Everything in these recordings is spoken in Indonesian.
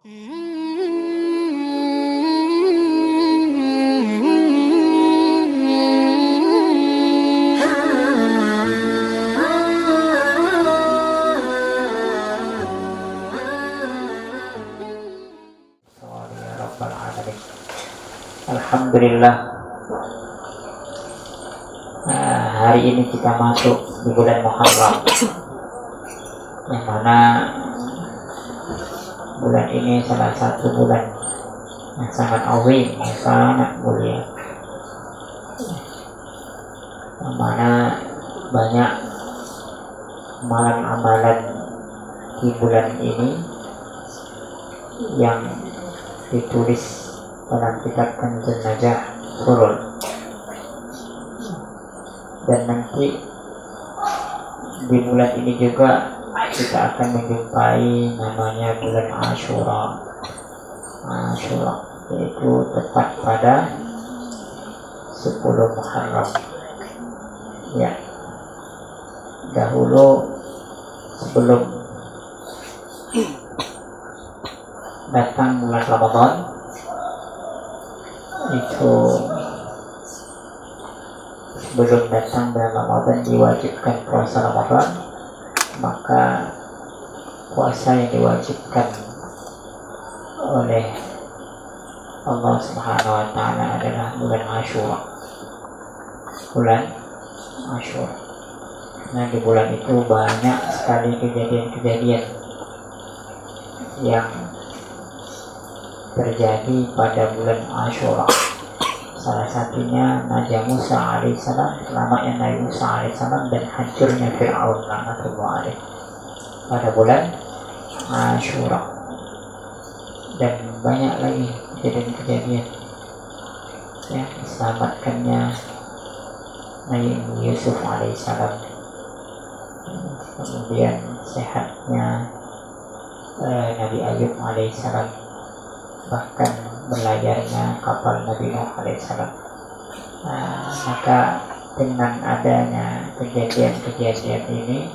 Alhamdulillah, hari ini kita masuk di bulan Muharram, yang mana bulan ini salah satu bulan yang sangat azim, yang sangat mulia, yang mana banyak amalan-amalan di bulan ini yang ditulis dalam kitab Kanzun Najah Surul. Dan nanti di bulan ini juga kita akan menjumpai namanya bulan Ashura, yaitu tepat pada 10 Muharram. Ya, dahulu sebelum datang bulan Ramadan itu, sebelum datang bulan Ramadan diwajibkan puasa Ramadan, maka puasa yang diwajibkan oleh Allah Subhanahu wa Ta'ala adalah bulan Ashura. Bulan Ashura. Nah, di bulan itu banyak sekali kejadian-kejadian yang terjadi pada bulan Ashura. Salah satunya Nabi Musa alaihissalam, selamatnya Nabi Musa alaihissalam dan hancurnya Fir'aun laknatullah alaih pada bulan Ashura. Dan banyak lagi kejadian-kejadian ya, diselamatkannya Nabi Yusuf alaihissalam, kemudian sehatnya Nabi Ayub alaihissalam, bahkan berlayarnya kapal Nabi Nuh alaihissalam. Maka dengan adanya kejadian-kejadian ini,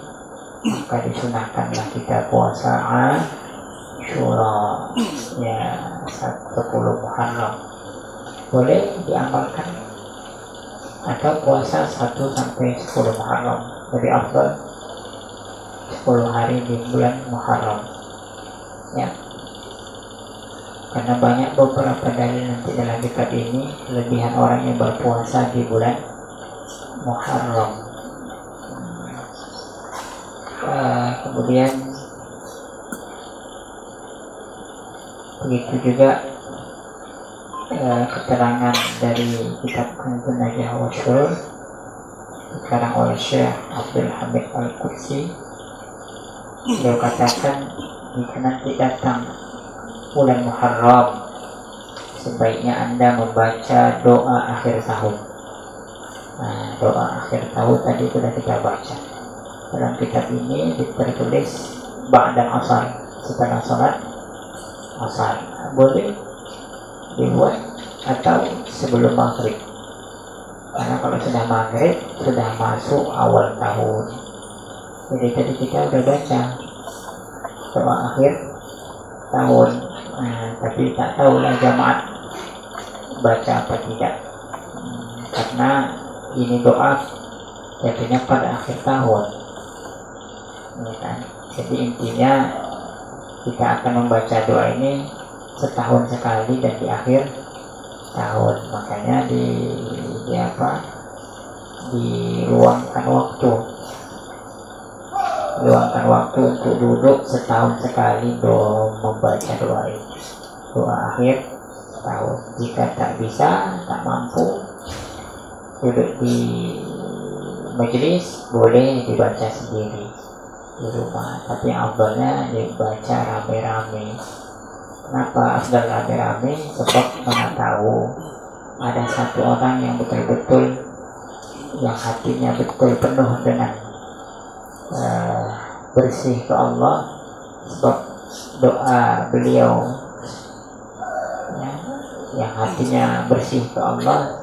maka disunahkanlah kita puasa Ashura, ya, 10 Muharram. Boleh diamalkan, atau puasa 1 sampai 10 Muharram, lebih afdal 10 hari di bulan Muharram, ya. Karena banyak beberapa dalil nanti dalam kitab ini kelebihan orang yang berpuasa di bulan Muharram. Kemudian begitu juga keterangan dari kitab Kanzun Najah Surul, sekarang oleh Syekh Abdul Hamid Al-Qudsi. Beliau katakan, jika nanti datang bulan Muharram, sebaiknya Anda membaca doa akhir tahun. Doa akhir tahun tadi sudah kita baca. Dalam kitab ini tertulis ba'da asar, setelah salat asar. Boleh dibuat atau sebelum maghrib, karena kalau sudah maghrib sudah masuk awal tahun. Jadi tadi kita sudah baca doa akhir tahun. Tapi tak tahulah jamaah baca apa tidak, karena ini doa jadinya pada akhir tahun, ya kan? Jadi intinya kita akan membaca doa ini setahun sekali dan di akhir tahun. Makanya diluangkan waktu untuk duduk setahun sekali membaca doa ini, doa akhir tahun. Jika tak bisa, tak mampu duduk di majelis, boleh dibaca sendiri di rumah, tapi afdalnya dibaca rame-rame. Kenapa afdal rame-rame? Sebab mana tahu ada satu orang yang betul-betul, yang hatinya betul penuh dengan bersih ke Allah, sebab doa beliau ya, yang hatinya bersih ke Allah,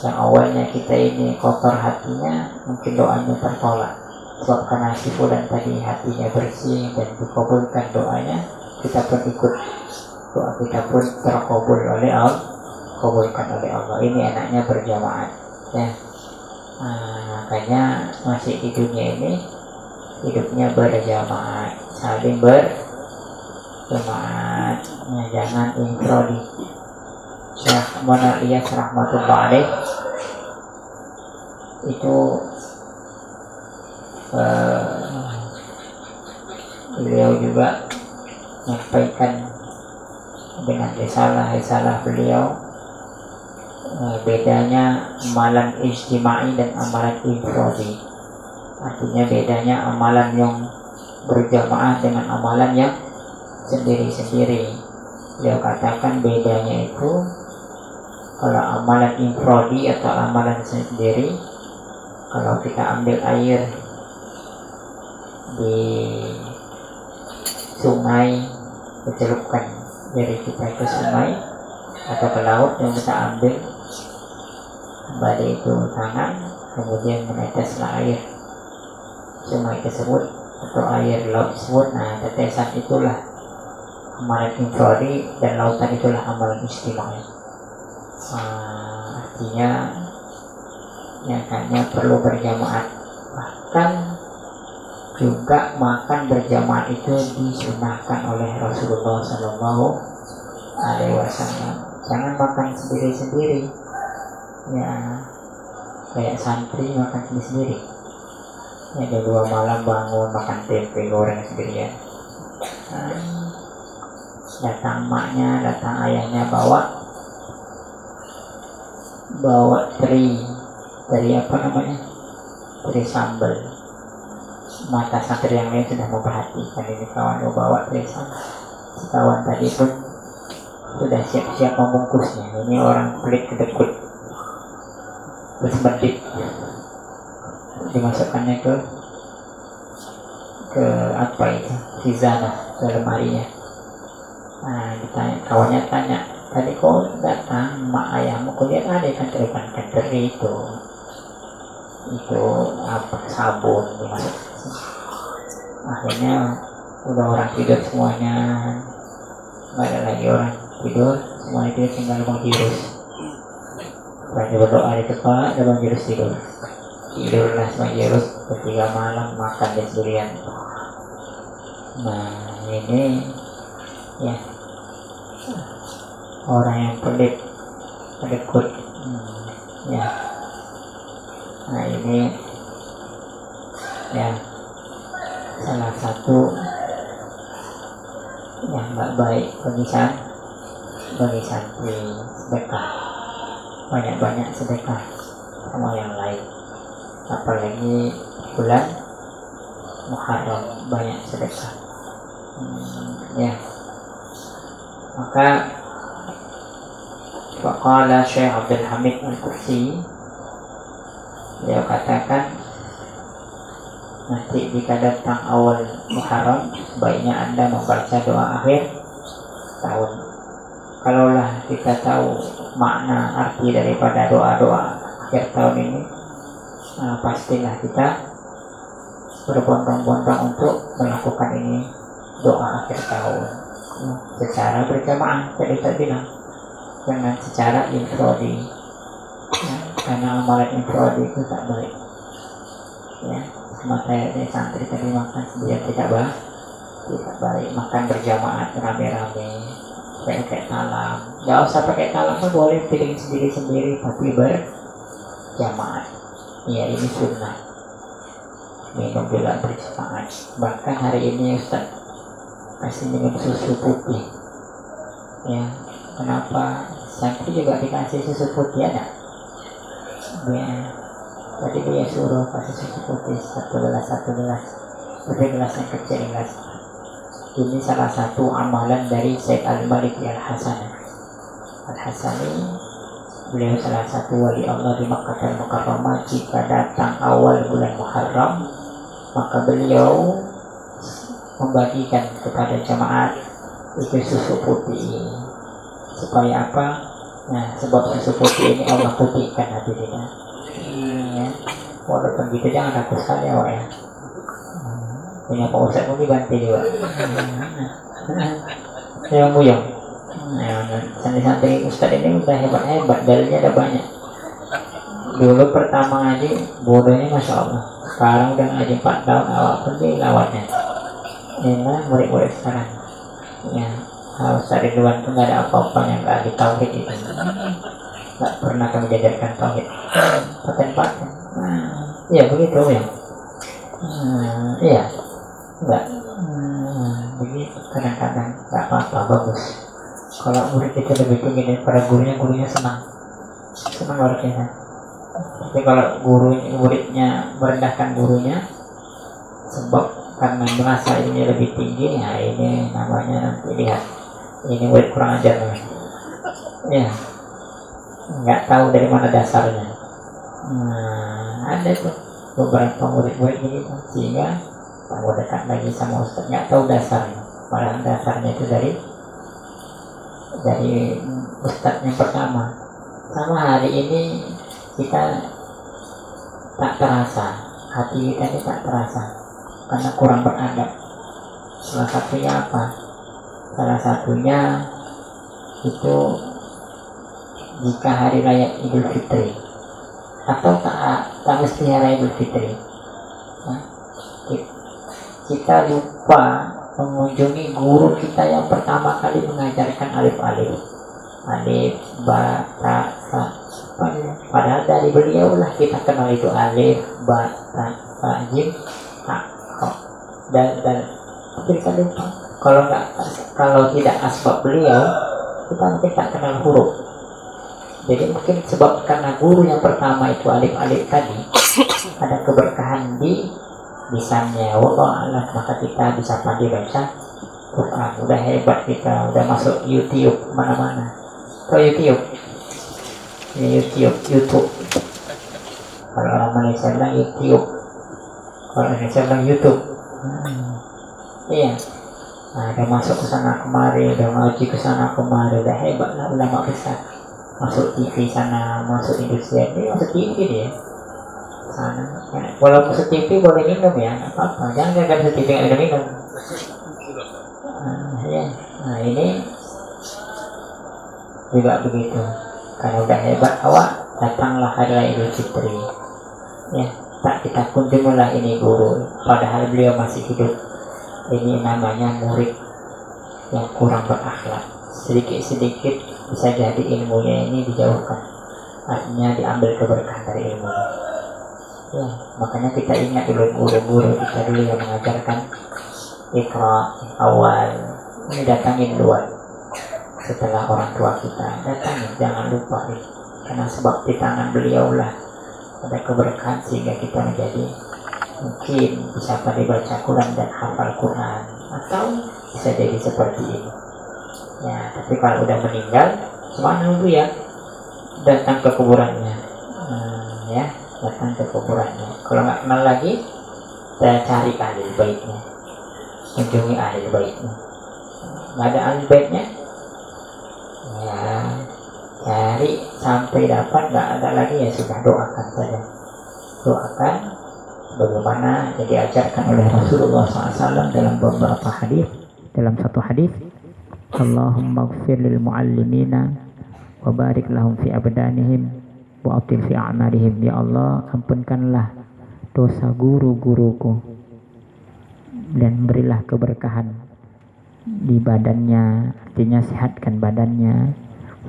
yang awalnya kita ini kotor hatinya, mungkin doanya tertolak. Sebab karena si fulan tadi hatinya bersih dan dikabulkan doanya, kita pun ikut doa kita pun terkabul oleh Allah, kabulkan oleh Allah. Ini enaknya berjamaah ya. Makanya masih di dunia ini hidupnya berjamaah, saling berjamaah, jangan infrodi. Syekh Munawiyah rahmatullah alaih itu beliau juga menyampaikan dengan risalah beliau bedanya amalan ijtimai dan amalan infradi. Artinya bedanya amalan yang berjamaah dengan amalan yang sendiri-sendiri. Beliau katakan bedanya itu kalau amalan infradi atau amalan sendiri, kalau kita ambil air di sungai, dicelupkan dari kita ke sungai atau ke laut, yang kita ambil kembali itu tangan, kemudian meneteslah air sungai tersebut atau air laut tersebut. Nah, tetesan itulah amalan infradi dan lautan itulah amalan ijtimai. Artinya nyatanya perlu berjamaah. Bahkan juga makan berjamaah itu disunahkan oleh Rasulullah Sallallahu Alaihi Wasallam. Jangan makan sendiri-sendiri, ya kayak santri makan sendiri-sendiri. Ya, jam 2 malam bangun makan tempe goreng sendirian. Datang maknya, datang ayahnya bawa teri apa namanya, teri sambal. Mata santri yang lain sudah memperhatikan ini kawan bawa teri sambal. Kawan tadi pun sudah siap-siap membungkusnya. Ini orang pelit kedekut, terus medit, dimasukkannya ke apa itu, khizanah, ke lemarinya. Nah, kawannya tanya, tadi kau datang mak ayahmu, kau lihat ada ikan teri itu apa, sabun dimasuk. Akhirnya udah orang tidur semuanya, nggak ada lagi orang tidur, semua itu tinggal Bang Jirus. Banyak berdoa di tempat, ada Bang Jirus tidurlah Bang Jirus ketiga malam makan di sendirian. Nah, ini ya orang yang pelit, kedekut, ya. Nah, ini ya salah satu yang nggak baik bagi santri. Sedekah, banyak-banyak sedekah sama yang lain, apalagi bulan Muharram, banyak sedekah. Ya, maka faqala Syekh Abdul Hamid Al-Kursi, dia katakan nanti jika datang awal Muharram, sebaiknya Anda membaca doa akhir tahun. Kalaulah kita tahu makna arti daripada doa-doa akhir tahun ini, pastilah kita berbondong-bondong untuk melakukan ini, doa akhir tahun secara berjamaah. Tadi saya bilang jangan secara infrodi, ya, karena amalan infrodi itu tak baik. Ya, sama kayak santri tadi makan sendiri tidak baik. Makan berjamaah rame-rame, pakai talam. Nggak usah pakai talam pun boleh, piring sendiri-sendiri tapi berjamaah. Ya, ini sunnah. Minum bila berjamaah. Bahkan hari ini Ustaz kasih minum susu putih. Ya, kenapa? Santri juga dikasih susu putih ada. Ya, tadi dia suruh kasih susu putih satu gelas, tapi gelas yang kecil gelas. Ini salah satu amalan dari Syekh Al-Maliki Al-Hasani. Beliau salah satu wali Allah di Makkah Al-Mukarramah. Jika datang awal bulan Muharram, maka beliau membagikan kepada jemaat itu susu putih. Supaya apa? Nah, sebab susu putih ini Allah putihkan hatinya. Ya. Walaupun gitu jangan takut sekali ya. Punya Pak Ustaz pun dibantu juga. Yang buyang. santri-santri Ustadz ini udah hebat-hebat, dalilnya ada banyak. Dulu pertama ngaji bodohnya Masya Allah, sekarang udah ngaji 4 tahun awal pergi lawatnya. Ini murid-murid sekarang ya, Ustadz Ridwan tuh gak ada apa-apanya, gak ada tauhid itu, gak pernah kami jajarkan tauhid, paten-paten. Iya begitu ya. Iya enggak, begitu kadang-kadang gak apa-apa, bagus kalau murid itu lebih tinggi daripada gurunya senang luar biasa. Tapi kalau muridnya merendahkan gurunya sebab karena merasa ini lebih tinggi, ya ini namanya nanti lihat ini murid kurang ajar ya, nggak tahu dari mana dasarnya. Ada tuh beberapa murid-murid gitu, sehingga kalau dekat lagi sama Ustaz nggak tahu dasarnya, malah dasarnya itu dari Ustaz yang pertama. Sama hari ini kita tak terasa, hati kita ini tak terasa karena kurang beradab. Salah satunya apa? Salah satunya itu jika hari raya Idul Fitri atau tak mesti hari Idul Fitri, kita lupa mengunjungi guru kita yang pertama kali mengajarkan alif-alif, alif, ba, ta, sa. Padahal dari beliau lah kita kenal itu alif, ba, ta, sa, jim, ta, ho, dan tapi kita lupa. Kalau tidak asbab beliau, kita mungkin tak kenal huruf. Jadi mungkin sebab karena guru yang pertama itu alif-alif tadi ada keberkahan di lisannya, Allah, maka kita bisa pandai baca Quran. Udah hebat kita, udah masuk YouTube mana-mana. Kalau YouTube, kalau orang Malaysia bilang YouTube, kalau Indonesia bilang YouTube. Iya. Nah, udah masuk ke sana kemari, udah ngaji ke sana kemari, udah hebat lah ulama besar. Masuk TV sana, masuk industri, ini masuk TV dia. Sana, ya. Walaupun masuk TV boleh minum ya, nggak apa-apa. Jangan masuk TV nggak ada minum. Ya. Nah ini juga begitu. Karena udah hebat awak, datanglah hari raya Idul Fitri. Ya, tak kita kunjungilah ini guru, padahal beliau masih hidup. Ini namanya murid yang kurang berakhlak. Sedikit-sedikit bisa jadi ilmunya ini dijauhkan. Artinya diambil keberkahan dari ilmunya. Ya, makanya kita ingat dulu guru-guru kita dulu yang mengajarkan Iqra awal. Ini datangin duluan. Setelah orang tua kita datangin, jangan lupa karena sebab di tangan beliau lah ada keberkahan sehingga kita menjadi mungkin bisa pandai baca Quran dan hafal Quran, atau bisa jadi seperti ini. Ya, tapi kalau udah meninggal, cuma dulu ya datang ke kuburannya, ya datang ke kuburannya. Kalau nggak kenal lagi, saya cari ahli baitnya, kunjungi ahli baitnya. Nggak ada ahli baitnya, ya cari sampai dapat. Nggak ada lagi ya sudah doakan saja, doakan bagaimana yang diajarkan oleh Rasulullah SAW dalam beberapa hadis. Dalam satu hadis, Allahumma ighfir lil muallimina wa barik lahum fi abdanihim wa atil fi a'marihim. Ya Allah, ampunkanlah dosa guru-guruku dan berilah keberkahan di badannya, artinya sehatkan badannya,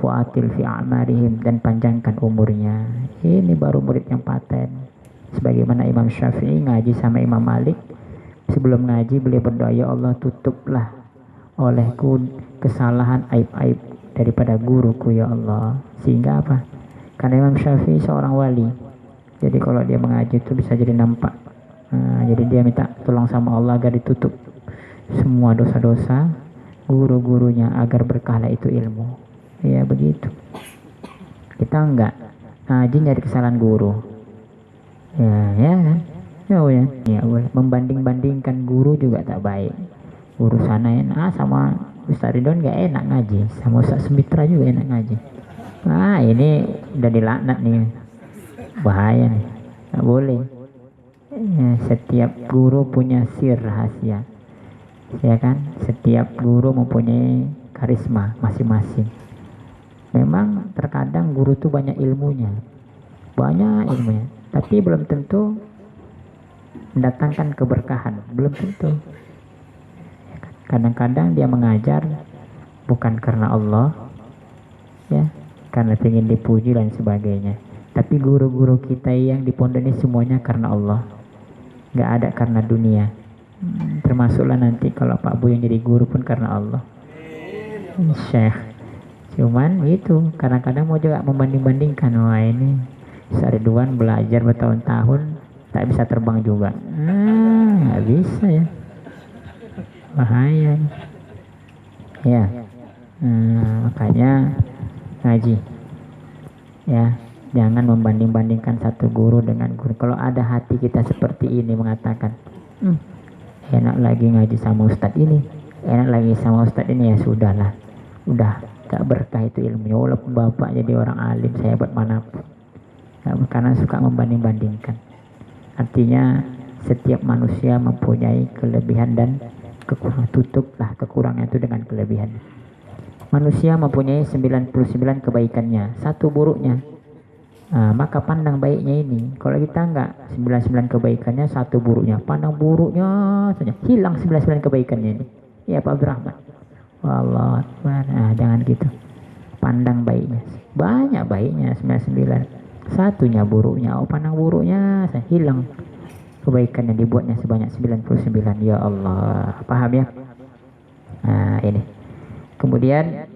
wa atil fi a'marihim, dan panjangkan umurnya. Ini baru murid yang paten. Sebagaimana Imam Syafi'i ngaji sama Imam Malik, sebelum ngaji beliau berdoa, ya Allah tutuplah olehku kesalahan aib-aib daripada guruku ya Allah. Sehingga apa? Karena Imam Syafi'i seorang wali, jadi kalau dia mengaji itu bisa jadi nampak. Jadi dia minta tolong sama Allah agar ditutup semua dosa-dosa guru-gurunya agar berkahlah itu ilmu. Ya begitu. Kita enggak ngaji nyari kesalahan guru. Ya kan? Ya boleh. Membanding-bandingkan guru juga tak baik. Guru sana enak sama Ustaz Ridwan gak enak ngaji, sama Ustaz Semitra juga enak ngaji. Ini udah dilaknat nih, bahaya nih, gak boleh. Ya, setiap guru punya sir rahasia, ya kan? Setiap guru mempunyai karisma masing-masing. Memang terkadang guru tuh banyak ilmunya, tapi belum tentu mendatangkan keberkahan, belum tentu. Kadang-kadang dia mengajar bukan karena Allah, ya, karena ingin dipuji dan sebagainya. Tapi guru-guru kita yang di pondok ini semuanya karena Allah, nggak ada karena dunia. Termasuklah nanti kalau Pak Bu yang jadi guru pun karena Allah, Syekh. Cuman itu kadang-kadang mau juga membanding-bandingkan, wah ini Ridwan belajar bertahun-tahun tak bisa terbang juga, nggak bisa ya, bahaya ya. Makanya ngaji ya, jangan membanding-bandingkan satu guru dengan guru. Kalau ada hati kita seperti ini mengatakan enak lagi ngaji sama ustadz ini, enak lagi sama ustadz ini, ya sudahlah, udah gak berkah itu ilmunya. Walaupun bapak jadi orang alim sehebat manapun, karena suka membanding-bandingkan. Artinya setiap manusia mempunyai kelebihan dan kekurangan. Tutuplah kekurangan itu dengan kelebihan. Manusia mempunyai 99 kebaikannya, satu buruknya. Maka pandang baiknya ini. Kalau kita enggak, 99 kebaikannya, satu buruknya, pandang buruknya saja, hilang 99 kebaikannya ini. Ya Pak Abdurrahman, Allah, jangan gitu. Pandang baiknya, banyak baiknya 99, satunya buruknya. Pandang buruknya, hilang kebaikan yang dibuatnya sebanyak 99. Ya Allah, paham ya? Ini. Kemudian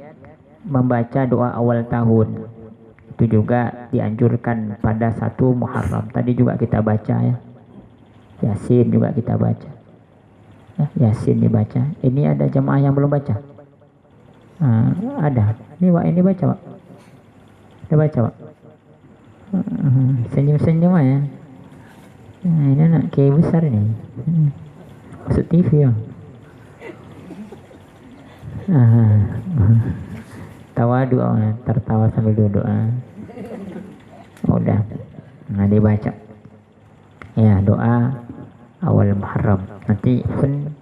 membaca doa awal tahun itu juga dianjurkan pada 1 Muharram. Tadi juga kita baca ya, Yasin juga kita baca ya, Yasin dibaca. Ini ada jamaah yang belum baca? Ada. Ini Pak, ini baca Pak, kita baca Pak. Senyum-senyum ya. Ini anak kiai besar ini, masuk TV ya. Tawa doa, tertawa sambil duduk. Udah, dibaca ya doa awal Muharram. Nanti pun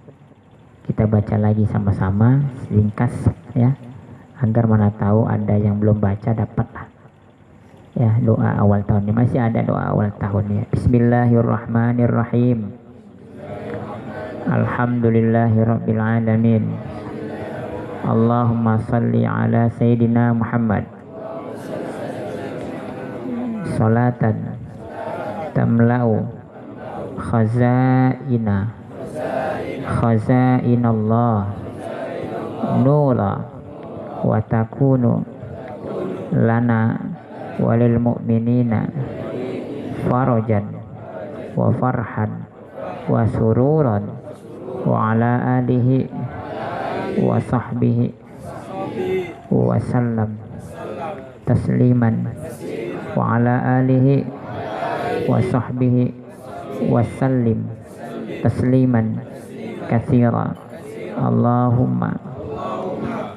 kita baca lagi sama-sama ringkas ya, agar mana tahu ada yang belum baca dapatlah ya doa awal tahun. Ini masih ada doa awal tahun ya. Bismillahirrahmanirrahim. Alhamdulillahirabbil alamin. Allahumma salli ala Sayyidina Muhammad salatan tamla'u khazainallah nura wa takunu lana walil mu'minina farajan wa farhan wa sururan wa ala alihi wa sahbihi wa sallam tasliman wa ala alihi wa sahbihi wa sallim tasliman katsira. Allahumma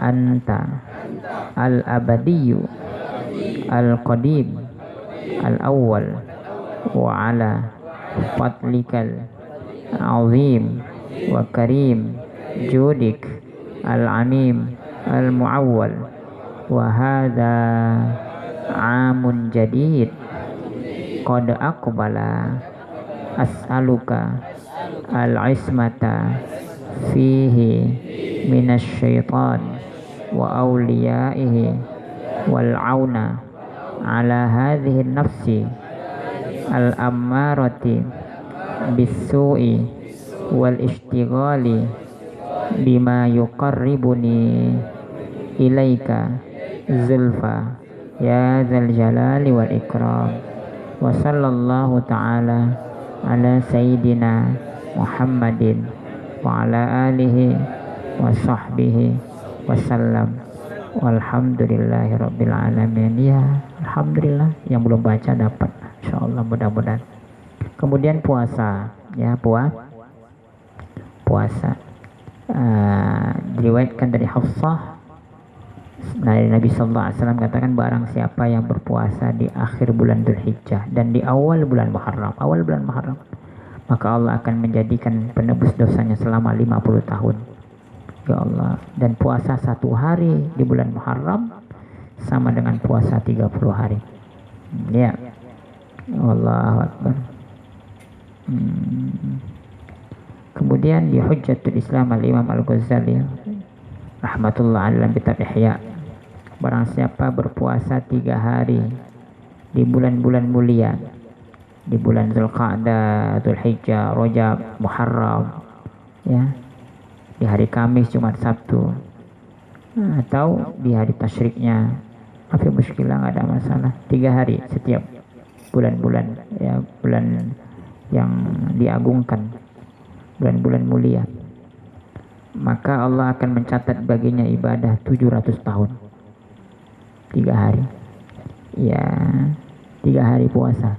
anta al-abadiyyu al-qadim al-awwal wa ala fadlikal azim wa karim judik al-amim al-mu'awwal wa hadha amun jadid qad aqbala as'aluka al-ismata fihi minasyaitan wa awliyaihi wal auna ala hadhihi nafsi al-ammarati bis-su'i wal ishtighali bima yuqarribuni ilaika zulfa ya dzal jalali wal ikram. Wa sallallahu ta'ala ala sayyidina Muhammadin wa ala alihi wa sahbihi wa sallam walhamdulillahi rabbil alamin. Ya alhamdulillah, yang belum baca dapat insyaallah, mudah-mudahan. Kemudian puasa ya, puasa diriwayatkan dari Hafsah dari Nabi sallallahu alaihi wasallam katakan, barang siapa yang berpuasa di akhir bulan Dzulhijjah dan di awal bulan Muharram, maka Allah akan menjadikan penebus dosanya selama 50 tahun. Ya Allah. Dan puasa 1 hari di bulan Muharram sama dengan puasa 30 hari. Ya. Allahu Akbar. Kemudian di Hujjatul Islam Al-Imam Al-Ghazali rahmatullah dalam kitab Ihya, barang siapa berpuasa 3 hari di bulan-bulan mulia, di bulan Zulqa'dah, Dzulhijjah, Rajab, Muharram, ya, di hari Kamis, Jumat, Sabtu, atau di hari tasyriknya, apa muskilah, nggak ada masalah. 3 hari setiap bulan-bulan, ya, bulan yang diagungkan, bulan-bulan mulia, maka Allah akan mencatat baginya ibadah 700 tahun. 3 hari, ya, 3 hari puasa.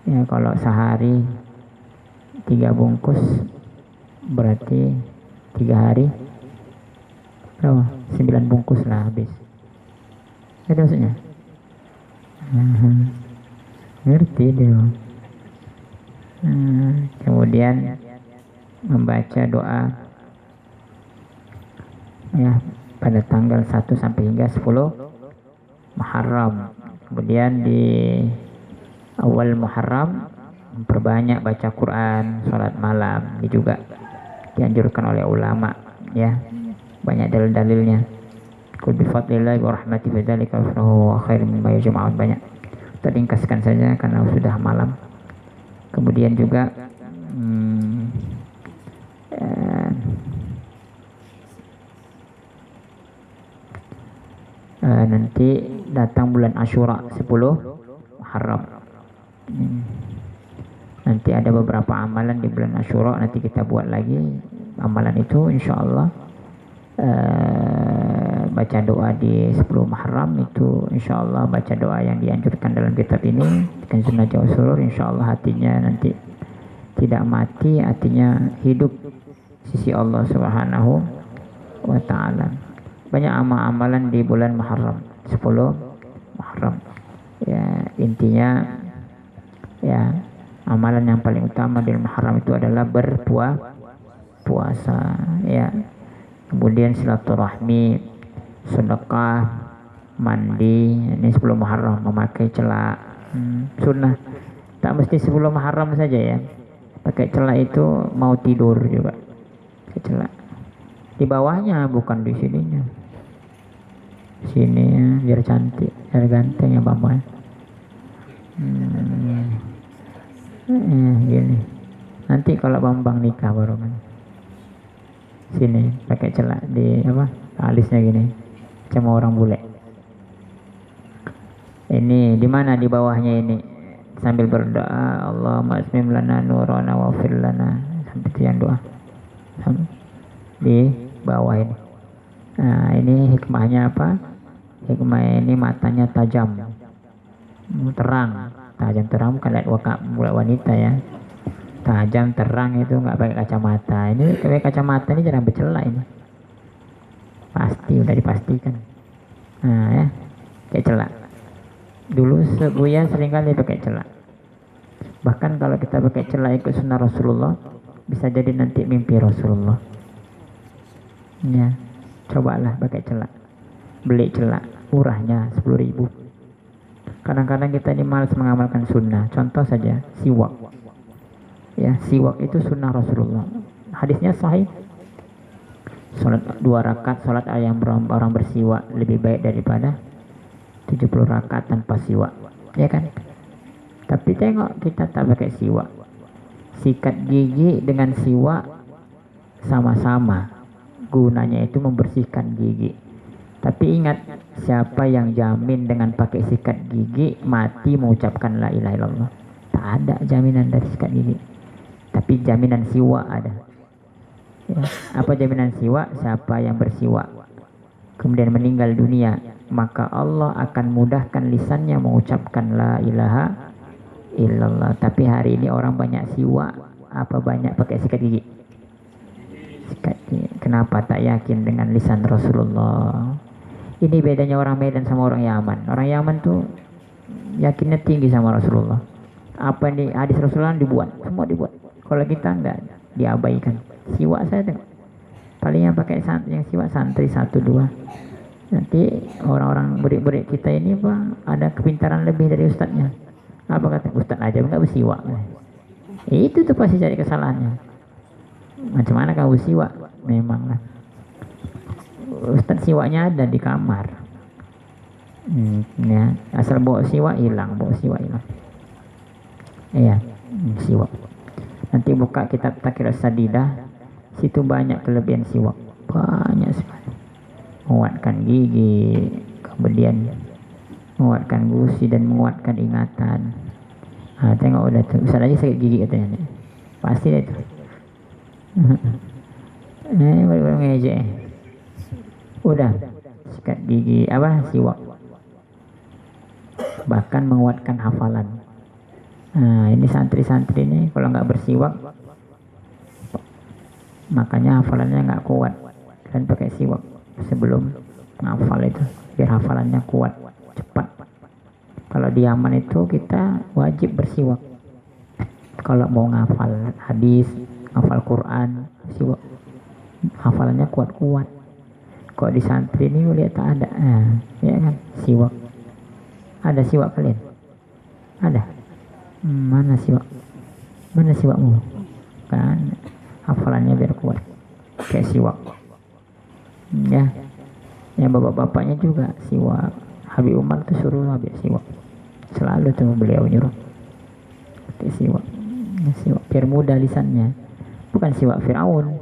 Ya, kalau sehari 3 bungkus berarti 3 hari berapa? 9 bungkus lah habis. Ada maksudnya? Ngerti dia. Kemudian membaca doa, ya, pada tanggal 1 sampai hingga 10 Muharram. Kemudian di awal Muharram memperbanyak baca Quran, sholat malam. Ini juga dianjurkan oleh ulama, ya, banyak dalil-dalilnya. Qul bi fadlillahi wa rahmatihi wa dzalika wa khairum mimma yajma'un. Banyak. Teringkaskan saja karena sudah malam. Kemudian juga nanti datang bulan Asyura 10 Muharram. Nanti ada beberapa amalan di bulan Asyura, nanti kita buat lagi amalan itu insyaallah. Baca doa di 10 Muharram itu insyaallah, baca doa yang dianjurkan dalam kitab ini, Kanzun Najwa Surur, insyaallah hatinya nanti tidak mati, hatinya hidup sisi Allah Subhanahu wa taala. Banyak amalan di bulan Muharram, 10 Muharram. Ya, intinya, ya, amalan yang paling utama di Muharram itu adalah berpuasa, ya. Kemudian silaturahmi, sedekah, mandi. Ini 10 Muharram, memakai celak, sunnah. Tak mesti 10 Muharram saja, ya. Pakai celak itu mau tidur juga pakai celak. Di bawahnya, bukan di sininya. Sini, ya, biar cantik, biar ganteng, ya Bambang. Gini. Nanti kalau Bambang nikah baru kan. Sini pakai celak di apa, alisnya gini, cuma orang bule. Ini di mana, di bawahnya ini, sambil berdoa, Allahumma asmim lana nurana wa fir lana, sampai itu yang doa di bawah ini. Nah, ini hikmahnya apa? Hikmah ini matanya tajam, terang bukan lihat wanita, ya, tajam terang, itu nggak pakai kacamata. Ini pakai kacamata ini jarang bercelak ini, pasti udah dipastikan. Nah, ya, pakai celak. Dulu Buya seringkali pakai celak. Bahkan kalau kita pakai celak ikut sunnah Rasulullah, bisa jadi nanti mimpi Rasulullah. Ya, cobalah pakai celak. Beli celak, murahnya 10.000. Kadang-kadang kita ini malas mengamalkan sunnah. Contoh saja, siwak. Ya, siwak itu sunnah Rasulullah. Hadisnya sahih. Salat 2 rakaat, salat yang orang bersiwak lebih baik daripada 70 rakaat tanpa siwak, ya kan? Tapi tengok, kita tak pakai siwak. Sikat gigi dengan siwak sama-sama, gunanya itu membersihkan gigi. Tapi ingat, siapa yang jamin dengan pakai sikat gigi mati mengucapkan la ilaha illallah? Tak ada jaminan dari sikat gigi. Tapi jaminan siwak ada. Ya. Apa jaminan siwak? Siapa yang bersiwak kemudian meninggal dunia, maka Allah akan mudahkan lisannya mengucapkan la ilaha illallah. Tapi hari ini orang banyak siwak, apa banyak pakai sikat gigi? Sikat gigi. Kenapa tak yakin dengan lisan Rasulullah? Ini bedanya orang Medan sama orang Yaman. Orang Yaman tuh yakinnya tinggi sama Rasulullah. Apa yang di hadis Rasulullah dibuat, semua dibuat. Kalau kita enggak, diabaikan. Siwak saya tengok, paling yang pakai yang siwak santri 1-2. Nanti orang-orang murid-murid kita ini Pak ada kepintaran lebih dari ustadznya. Apa kata ustadz aja nggak bersiwak? Itu tuh pasti jadi kesalahannya. Macam mana kamu bersiwak? Memang lah. Ustadz siwaknya ada di kamar. Ya, asal bawa siwak hilang, Iya, siwak. Nanti buka kitab Taqriyus Sadidah, situ banyak kelebihan siwak, banyak sekali. Menguatkan gigi, kemudian menguatkan gusi dan menguatkan ingatan. Tengok udah tuh, bisa aja sakit gigi katanya, pasti deh tuh. Baru ngejek. Udah, sikat gigi siwak. Bahkan menguatkan hafalan. Ini santri-santri ini kalau nggak bersiwak, makanya hafalannya nggak kuat. Dan pakai siwak sebelum ngafal itu, biar hafalannya kuat, cepat. Kalau di Yaman itu kita wajib bersiwak. Kalau mau ngafal hadis, ngafal Quran, siwak, hafalannya kuat-kuat. Kok di santri ini lihat tak ada, ya kan, siwak. Ada siwak kalian? Ada? Mana siwak? Mana siwakmu? Kan hafalannya biar kuat, kayak siwak. Ya, yang bapak-bapaknya juga siwak. Habib Umar tuh suruh habis siwak. Selalu tuh beliau nyuruh pakai siwak. Siwak biar mudah lisannya. Bukan siwak Fir'aun.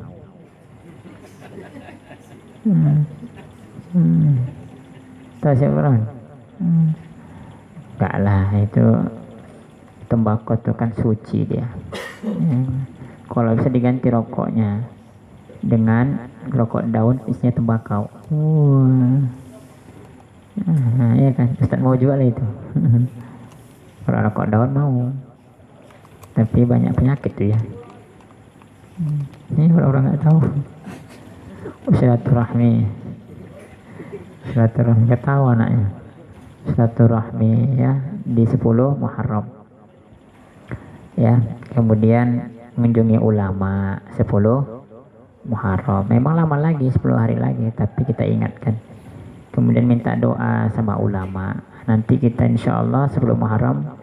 Tahu siapa Fir'aun? Enggak lah, itu tembakau itu kan suci dia. Kalau bisa diganti rokoknya dengan rokok daun isinya tembakau. Ya kan, Ustaz mau jual itu. Kalau rokok daun mau, tapi banyak penyakit tuh ya. Ini orang nggak tahu. Silaturahmi ketawa anaknya. Silaturahmi ya di 10 Muharram. Ya, kemudian mengunjungi ulama 10 Muharram. Memang lama lagi, 10 hari lagi, tapi kita ingatkan. Kemudian minta doa sama ulama. Nanti kita insya Allah 10 Muharram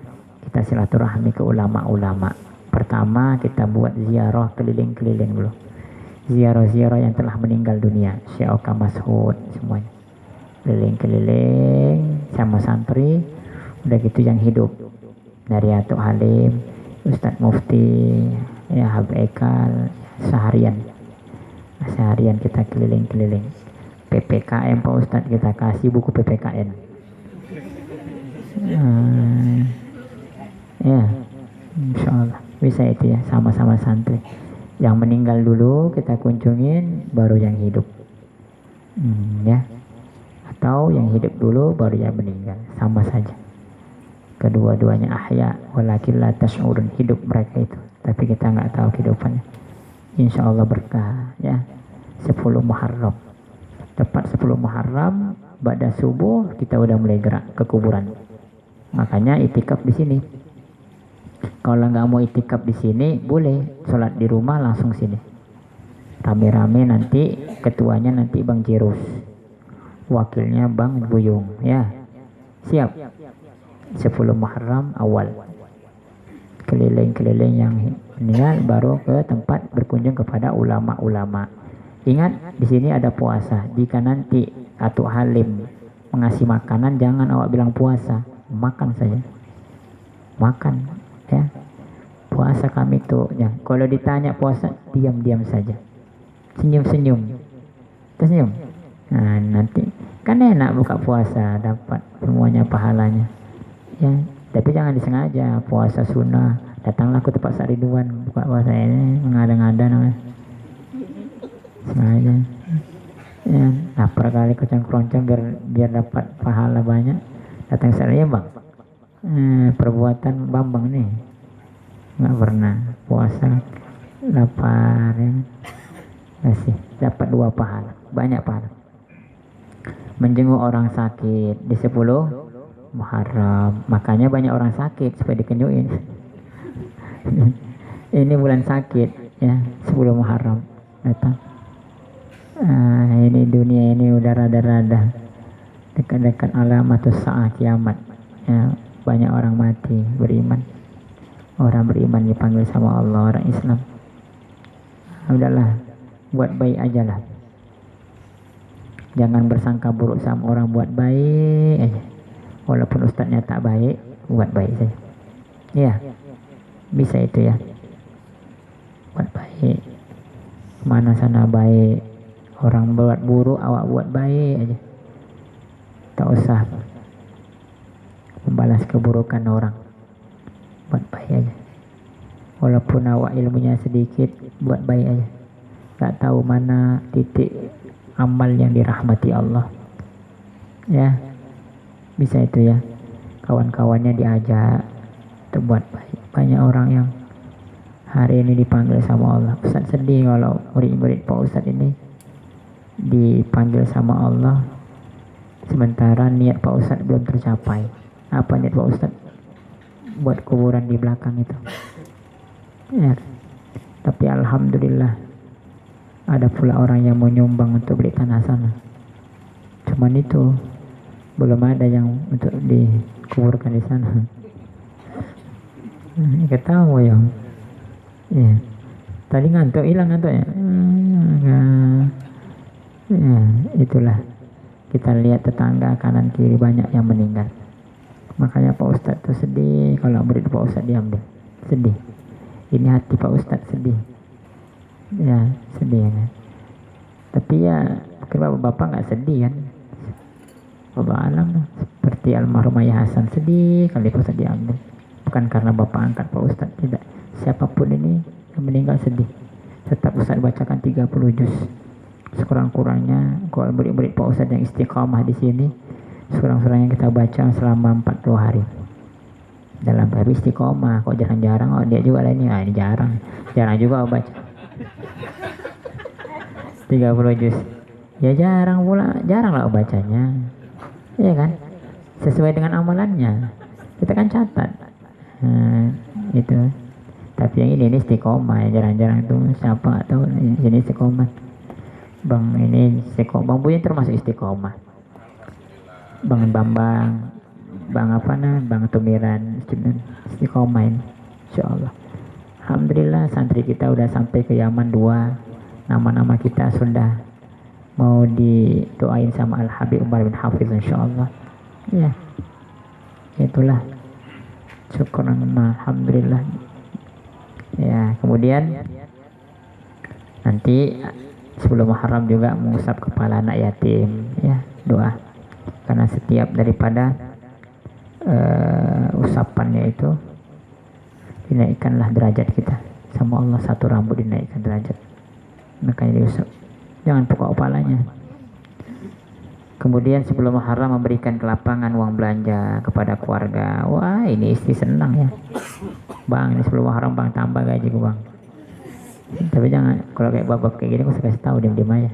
kita silaturahmi ke ulama-ulama. Pertama kita buat ziarah keliling-keliling dulu. Ziarah-ziarah yang telah meninggal dunia. Syekh Oka Mashud semuanya. Keliling-keliling sama santri. Udah gitu yang hidup. Dari Atuk Halim, Ustadz Mufti, ya Habib Ekal, seharian kita keliling-keliling. PPKM Pak Ustadz kita kasih buku PPKN. Ya, insya Allah bisa itu ya, sama-sama santri. Yang meninggal dulu kita kunjungin, baru yang hidup. Ya, atau yang hidup dulu baru yang meninggal, sama saja. Kedua-duanya ahya, walakin la tash'urun, hidup mereka itu, tapi kita nggak tahu kehidupannya. Insya Allah berkah ya. 10 Muharram, tepat 10 Muharram, pada subuh kita udah mulai gerak ke kuburan. Makanya itikaf di sini. Kalau nggak mau itikaf di sini, boleh sholat di rumah langsung sini. Rame-rame nanti, ketuanya nanti Bang Jirus, wakilnya Bang Buyung ya. Siap. 10 Muharram awal. Keliling-keliling yang meninggal baru ke tempat berkunjung kepada ulama-ulama. Ingat di sini ada puasa. Jika nanti Atuk Halim mengasih makanan, jangan awak bilang puasa, makan saja. Makan ya. Puasa kami tuh ya. Kalau ditanya puasa, diam-diam saja. Senyum-senyum. Tersenyum. Nah, nanti kan enak buka puasa, dapat semuanya pahalanya. Ya, tapi jangan disengaja. Puasa sunnah, datanglah ke tempat Ridwan buka puasa ini, mengada-ngada namanya. Sengaja. Ya, lapar kali keroncong biar dapat pahala banyak. Datang saya Bang. Perbuatan Bambang nih. Nggak pernah puasa lapar ya. Masih dapat 2 pahala, banyak pahala. Menjenguk orang sakit di 10 Muharram, makanya banyak orang sakit supaya dikenyuin. Ini bulan sakit ya, 10 Muharram datang. Ini dunia ini udah rada-rada dekat-dekat alamatus saat kiamat ya, banyak orang mati beriman, orang beriman dipanggil sama Allah, orang Islam. Udahlah, buat baik aja lah, jangan bersangka buruk sama orang, buat baik aja walaupun ustadznya tak baik, buat baik saja ya, bisa itu ya, buat baik, mana sana baik, orang buat buruk awak buat baik aja, tak usah membalas keburukan orang, buat baik aja walaupun awak ilmunya sedikit, buat baik aja. Gak tahu mana titik amal yang dirahmati Allah ya, bisa itu ya, kawan-kawannya diajak untuk buat baik. Banyak orang yang hari ini dipanggil sama Allah. Ustaz sedih kalau murid-murid Pak Ustaz ini dipanggil sama Allah sementara niat Pak Ustaz belum tercapai. Apa niat Pak Ustaz? Buat kuburan di belakang itu ya. Tapi alhamdulillah ada pula orang yang mau nyumbang untuk beli tanah sana, cuman itu belum ada yang untuk dikuburkan di sana. Ketahu ya, ya. Tadi ngantuk, hilang ngantuknya. Ya, itulah, kita lihat tetangga kanan kiri banyak yang meninggal. Makanya Pak Ustadz tuh sedih kalau murid Pak Ustadz diambil, sedih. Ini hati Pak Ustadz sedih ya, sedih kan. Tapi ya kenapa bapak nggak sedih kan, Allah alam. Seperti almarhum Ayah Hasan sedih kali Pak Ustadz diambil, bukan karena bapak angkat Pak Ustadz, tidak, siapapun ini yang meninggal sedih. Tetap Ustadz bacakan 30 juz sekurang-kurangnya. Kalau murid-murid Pak Ustadz yang istiqamah di sini, sekurang-kurangnya kita baca selama 40 hari dalam babi istiqomah. Kok jarang-jarang, oh dia juga lah ini, ini jarang juga baca 30 juz ya, jarang lah bacanya ya kan, sesuai dengan amalannya kita kan catat itu. Tapi yang ini istiqomah ya, jarang-jarang tuh siapa nggak tahu ini istiqomah. Bang ini istiqomah, Bang Buya termasuk istiqomah, Bang Bambang, Bang apa nah, Bang Tumiran istiqomah ini, insyaallah. Alhamdulillah santri kita udah sampai ke Yaman 2, nama-nama kita sudah mau didoain sama Al Habib Umar bin Hafiz insyaallah ya. Itulah, syukuran, alhamdulillah ya. Kemudian nanti sebelum Muharram juga mengusap kepala anak yatim ya, doa, karena setiap daripada usapannya itu dinaikkanlah derajat kita sama Allah, satu rambut dinaikkan derajat, makanya diusap, jangan pokok kepalanya. Kemudian sebelum Muharram memberikan kelapangan uang belanja kepada keluarga. Wah ini istri senang ya, Bang ini sebelum Muharram Bang tambah gaji gue Bang. Tapi jangan, kalau kayak babak kayak gini gue kasih tahu, diam-diam aja.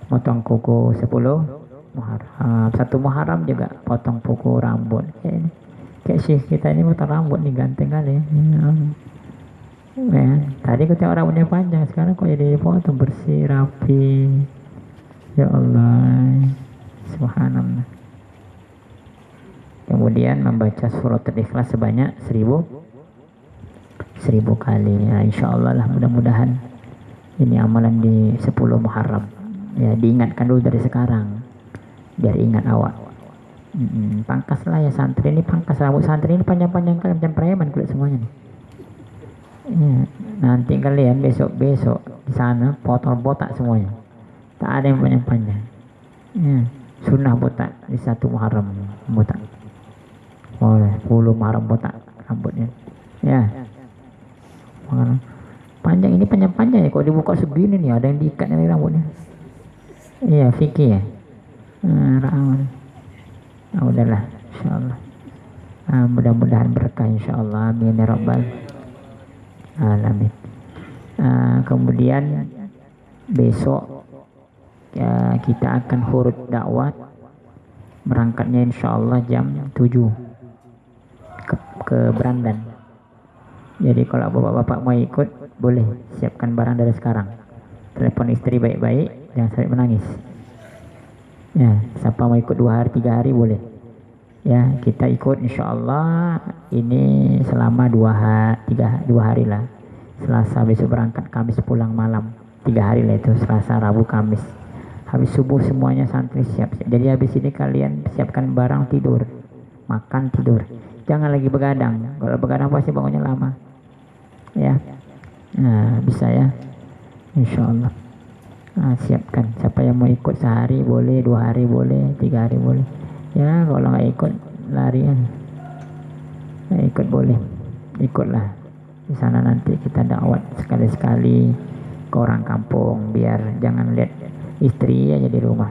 Potong kuku 10 Muharram, 1 Muharram juga potong kuku rambut. Kayak sih kita ini potong rambut nih ganteng kali ya. Tadi kita orang punya panjang, sekarang kok jadi potong bersih rapi, ya Allah, subhanallah. Kemudian membaca surat Al-Ikhlas sebanyak 1000 kali ya, insyaallah lah, mudah-mudahan ini amalan di 10 Muharram ya, diingatkan dulu dari sekarang biar ingat awak. Pangkas lah ya santri ini, pangkas rambut santri ini panjang-panjang kali macam preman kulit semuanya nih ya. Nanti kalian besok di sana potong botak semuanya, tak ada yang panjang-panjang ya. Sunnah botak di 1 Muharram, botak boleh 10 Muharram botak rambutnya ya. Panjang ini panjang-panjang ya, kalau dibuka segini nih ada yang diikat dari rambutnya iya, fikih ya. Udahlah insyaallah, mudah-mudahan berkah insyaallah, amin ya rabbal alamin. Kemudian besok ya, kita akan huruf dakwah, berangkatnya insyaallah jam 7 ke Brandan Jadi kalau bapak-bapak mau ikut, boleh siapkan barang dari sekarang. Telepon istri baik-baik, jangan sampai menangis. Ya, siapa mau ikut 2 hari 3 hari boleh. Ya, kita ikut insya Allah ini selama 2 hari lah. Selasa besok berangkat, Kamis pulang malam. 3 hari lah itu, Selasa, Rabu, Kamis. Habis subuh semuanya santri siap. Jadi habis ini kalian siapkan barang, tidur, makan, tidur. Jangan lagi begadang. Kalau begadang pasti bangunnya lama. Ya, nah bisa ya, insya Allah. Nah, siapkan. Siapa yang mau ikut sehari boleh, 2 hari boleh, 3 hari boleh. Ya kalau nggak ikut larian. Nggak ikut boleh, ikutlah. Di sana nanti kita dakwat sekali-sekali ke orang kampung, biar jangan lihat istri aja di rumah.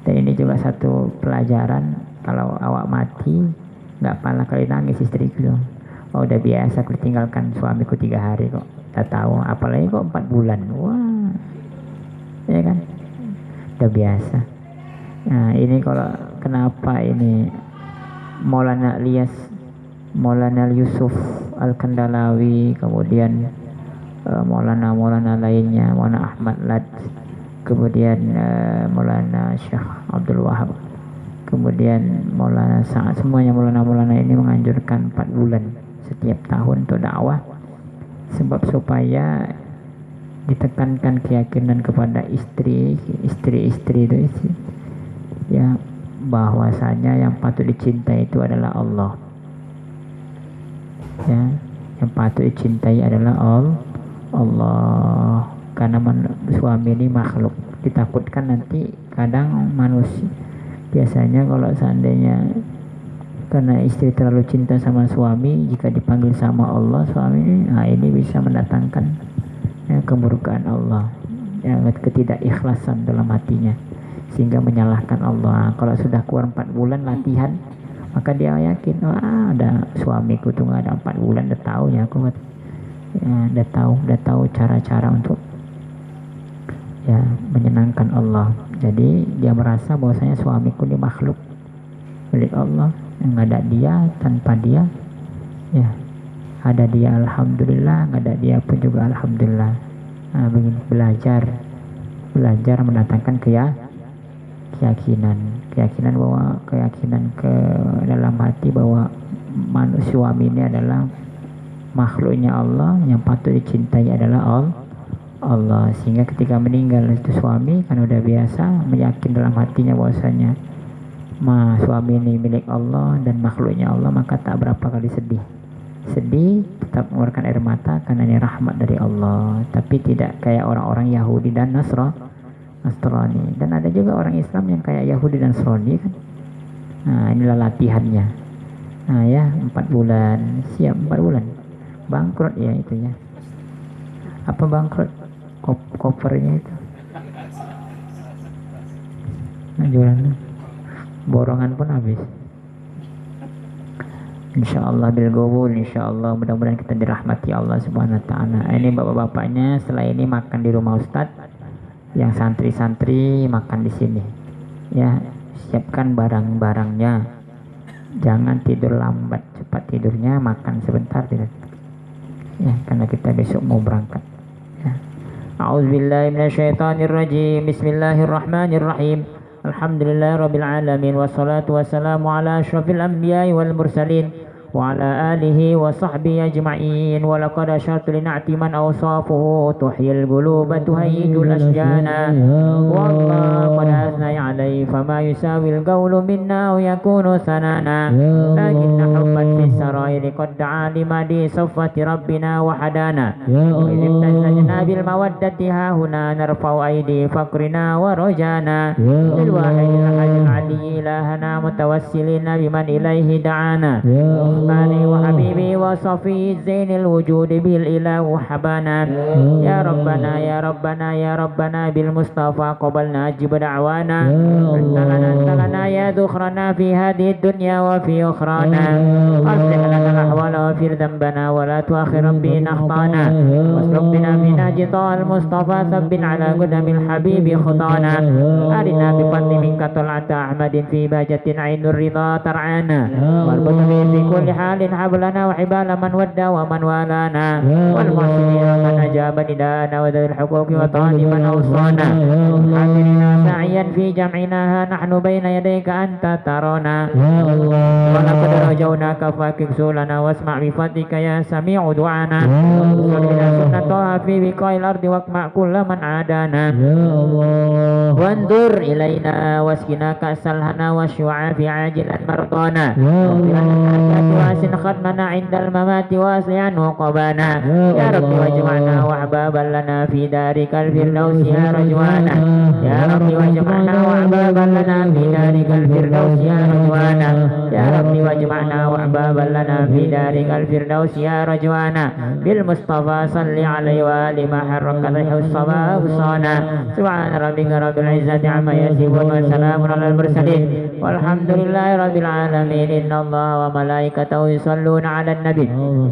Dan ini juga satu pelajaran, kalau awak mati nggak pernah kali nangis istriku. Oh udah biasa aku tinggalkan suamiku 3 hari kok, tak tahu apalagi kok 4 bulan. Wah, ya kan, udah biasa. Nah ini kalau kenapa ini Maulana Ilyas, Maulana Yusuf Al-Kandalawi, kemudian Maulana lainnya, Maulana Ahmad Lad, kemudian Maulana Syekh Abdul Wahab, kemudian Maulana Sa'ad, semuanya Maulana ini menganjurkan 4 bulan setiap tahun untuk dakwah, sebab supaya ditekankan keyakinan kepada istri-istri itu ya, bahwasanya yang patut dicintai itu adalah Allah. Ya, yang patut dicintai adalah Allah. Karena suami ini makhluk, ditakutkan nanti kadang manusia. Biasanya kalau seandainya karena istri terlalu cinta sama suami, jika dipanggil sama Allah suami ini, nah ini bisa mendatangkan ya, kemurkaan Allah, ya, ketidakikhlasan dalam hatinya, sehingga menyalahkan Allah. Kalau sudah keluar 4 bulan latihan, maka dia yakin, wah ada suamiku tuh nggak ada 4 bulan, udah tahu ya aku, ya, udah tahu cara-cara untuk ya menyenangkan Allah. Jadi dia merasa bahwasanya suamiku ini makhluk milik Allah, yang nggak ada dia, tanpa dia ya ada dia alhamdulillah, nggak ada dia pun juga alhamdulillah. Nah begini, belajar mendatangkan keyakinan bahwa keyakinan ke dalam hati bahwa manusia suami ini adalah makhluknya Allah, yang patut dicintai adalah Allah. Sehingga ketika meninggal itu suami kan udah biasa meyakin dalam hatinya bahwasanya suami ini milik Allah dan makhluknya Allah, maka tak berapa kali sedih tetap mengeluarkan air mata karena ini rahmat dari Allah. Tapi tidak kayak orang-orang Yahudi dan Nasrani. Dan ada juga orang Islam yang kayak Yahudi dan Nasrani kan. Nah inilah latihannya. Nah ya 4 bulan, siap 4 bulan. Bangkrut ya itu ya. Apa bangkrut? Kopernya itu. Nah jualan. Borongan pun habis. InsyaAllah bil gobul, InsyaAllah mudah-mudahan kita dirahmati Allah Subhanahu Wa Taala. Ini bapak-bapaknya setelah ini makan di rumah Ustadz, yang santri-santri makan di sini. Ya, siapkan barang-barangnya. Jangan tidur lambat, cepat tidurnya, makan sebentar tidak. Ya, karena kita besok mau berangkat. Ya. A'udzubillahi minasyaitonirrajim. Bismillahirrahmanirrahim. Alhamdulillahirabbil alamin, wassalatu wassalamu ala asyrafil anbiya'i wal mursalin wa ala alihi wa sahbihi ajma'in. Wa laqad asyartu li na'ti man awsafuhu tuhyil quluba tuhayyijul asjana wa Allah qad asna alayhi fama yusawil qawlu minna wa yakunu sanana lakinna hubban fis sarairi qad da'a limadi safwati rabbina wa hadana wa idh tajna bil mawaddati ha huna narfa'u aidi faqrina wa rajana lil wahidil ahadil ali ilahana mutawassilina biman ilaihi da'ana Mani wa habibi wa safi zainil wujudi bil ilahu habana ya rabbana ya rabbana ya rabbana bil mustafa qabalna ajib da'wana أنت لنا يا ذخرنا في هذه الدنيا وفي أخرانا أصلح لنا الأحوال واغفر ذنبنا ولا تؤخر به أخطانا واسلك بنا في نهج طه المصطفى ثبت على قدم الحبيب خطانا أرنا بفضل منك طلعة أحمد في بهجة عين الرضا ترعانا واربط به في كل حال حبلنا وحبال من ودى ومن والانا والمحسنين من أجاب نداءنا وذوي الحقوق وطال من أوصانا حاضرنا سعيا في جمعنا ها نحن بين يديك أنت ترانا ولقد رجوناك فاكب سولنا واسمع بفضلك يا سميع دعانا صلنا سنة في بقاع الأرض واقمع كل من عادانا وانظر إلينا واسقنا كأس الهنا والشوع في عاجلا مرضانا واسن ختمنا عند الممات واسع عقبانا يا رب واجمعنا واحبابا لنا في دارك الفردوس يا رجوانا يا رب واجمعنا واحبابا لنا في دارك الفردوس يا رجوانا يا رب واجمعنا واحبابا لنا في دارك الفردوس يا رجوانا بالمصطفى صل عليه وآل ما حرك ريح الصبا أوصانا سبحان ربك رب العزة عما يصفون وسلام على المرسلين والحمد لله رب العالمين إن الله وملائكته يصلون على النبي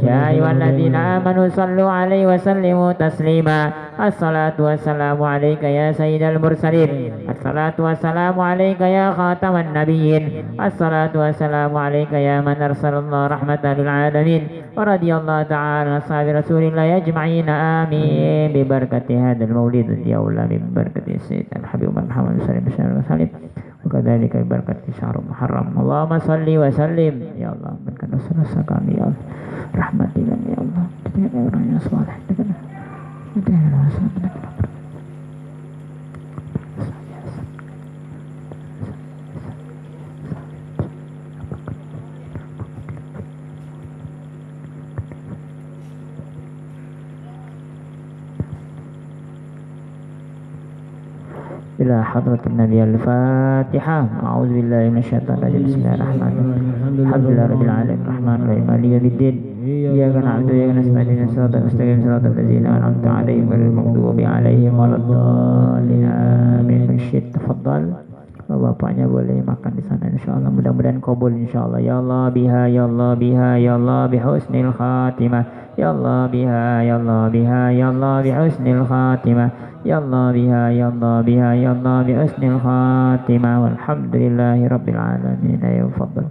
يا أيها الذين آمنوا صلوا عليه وسلموا تسليما الصلاة والسلام عليك يا سيد المرسلين الصلاة والسلام عليك يا خاتم النبيين الصلاة والسلام عليك يا من أرسل الله رحمة للعالمين ورضي الله تعالى عن أصحاب رسول الله أجمعين آمين ببركة هذا المولد يا الله ببركة السيد الحبيب محمد صلى الله عليه وسلم وكذلك ببركة شهر محرم اللهم صل وسلم يا الله من كان سلسكان يا الله رحمتي يا الله تبارك orang yang saleh إلى حضرة النبي الفاتحة أعوذ بالله من الشيطان الرجيم بسم الله الرحمن الرحيم الحمد لله رب العالمين الرحمن الرحيم مالك يوم الدين إياك نعبد وإياك نستعين اهدنا الصراط المستقيم صراط الذين أنعمت عليهم غير المغضوب عليهم ولا الضالين آمين Syed tafadhal bapaknya boleh makan di sana insyaallah mudah-mudahan kabul insyaallah ya Allah biha ya Allah biha ya Allah bihusnil khatimah ya Allah biha ya Allah biha ya Allah bihusnil khatimah ya Allah biha ya Allah biha ya Allah bihusnil khatimah walhamdulillahi rabbil alamin ya fadhal